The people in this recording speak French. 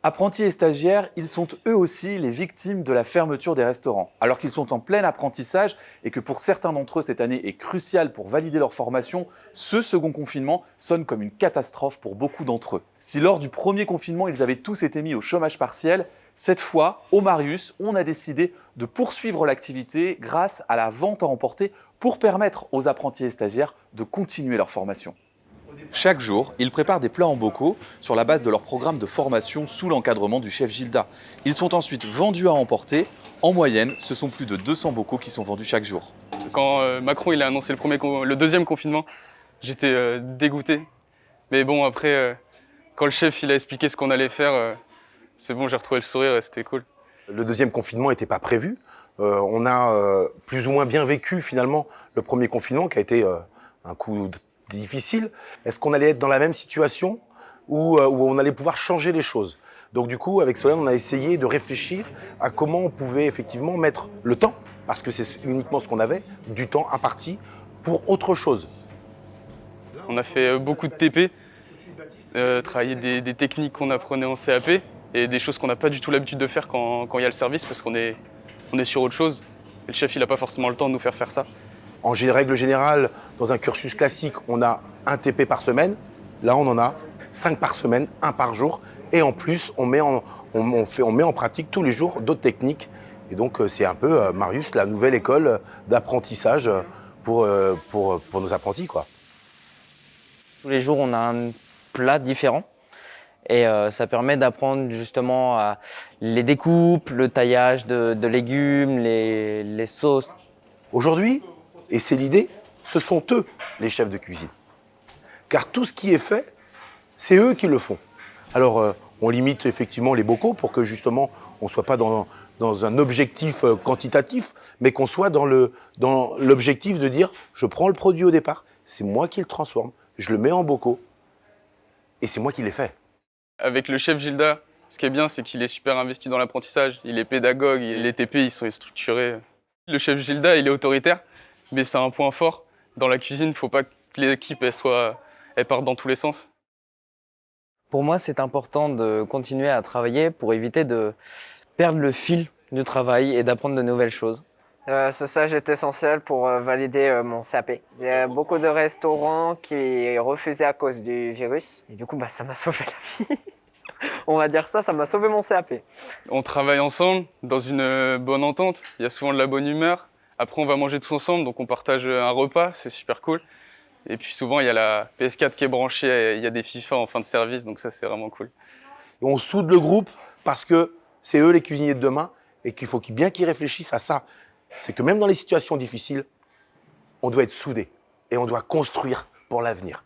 Apprentis et stagiaires, ils sont eux aussi les victimes de la fermeture des restaurants. Alors qu'ils sont en plein apprentissage et que pour certains d'entre eux, cette année est cruciale pour valider leur formation, ce second confinement sonne comme une catastrophe pour beaucoup d'entre eux. Si lors du premier confinement, ils avaient tous été mis au chômage partiel, cette fois, au Marius, on a décidé de poursuivre l'activité grâce à la vente à emporter pour permettre aux apprentis et stagiaires de continuer leur formation. Chaque jour, ils préparent des plats en bocaux sur la base de leur programme de formation sous l'encadrement du chef Gilda. Ils sont ensuite vendus à emporter. En moyenne, ce sont plus de 200 bocaux qui sont vendus chaque jour. Quand Macron il a annoncé le deuxième confinement, j'étais dégoûté. Mais bon, après, quand le chef il a expliqué ce qu'on allait faire, c'est bon, j'ai retrouvé le sourire et c'était cool. Le deuxième confinement n'était pas prévu. On a plus ou moins bien vécu finalement le premier confinement qui a été un coup difficile. Est-ce qu'on allait être dans la même situation où on allait pouvoir changer les choses? Donc du coup, avec Solène, on a essayé de réfléchir à comment on pouvait effectivement mettre le temps, parce que c'est uniquement ce qu'on avait, du temps imparti pour autre chose. On a fait beaucoup de TP, travailler des techniques qu'on apprenait en CAP et des choses qu'on n'a pas du tout l'habitude de faire quand il y a le service parce qu'on est sur autre chose. Et le chef, il n'a pas forcément le temps de nous faire ça. En règle générale, dans un cursus classique, on a un TP par semaine. Là, on en a 5 par semaine, 1 par jour. Et en plus, on met en pratique tous les jours d'autres techniques. Et donc, c'est un peu, Marius, la nouvelle école d'apprentissage pour nos apprentis, quoi. Tous les jours, on a un plat différent. Et ça permet d'apprendre justement les découpes, le taillage de légumes, les sauces. Aujourd'hui, et c'est l'idée, ce sont eux les chefs de cuisine. Car tout ce qui est fait, c'est eux qui le font. Alors, on limite effectivement les bocaux pour que justement on ne soit pas dans un objectif quantitatif, mais qu'on soit dans l'objectif de dire je prends le produit au départ, c'est moi qui le transforme, je le mets en bocaux et c'est moi qui l'ai fait. Avec le chef Gilda, ce qui est bien, c'est qu'il est super investi dans l'apprentissage. Il est pédagogue, les TP, ils sont structurés. Le chef Gilda, il est autoritaire, mais c'est un point fort. Dans la cuisine, il ne faut pas que l'équipe elle parte dans tous les sens. Pour moi, c'est important de continuer à travailler pour éviter de perdre le fil du travail et d'apprendre de nouvelles choses. Ce stage est essentiel pour valider mon CAP. Il y a beaucoup de restaurants qui refusaient à cause du virus. Et du coup, ça m'a sauvé la vie. On va dire ça m'a sauvé mon CAP. On travaille ensemble dans une bonne entente. Il y a souvent de la bonne humeur. Après, on va manger tous ensemble, donc on partage un repas, c'est super cool. Et puis souvent, il y a la PS4 qui est branchée, il y a des FIFA en fin de service, donc ça, c'est vraiment cool. Et on soude le groupe parce que c'est eux les cuisiniers de demain et qu'il faut bien qu'ils réfléchissent à ça. C'est que même dans les situations difficiles, on doit être soudés et on doit construire pour l'avenir.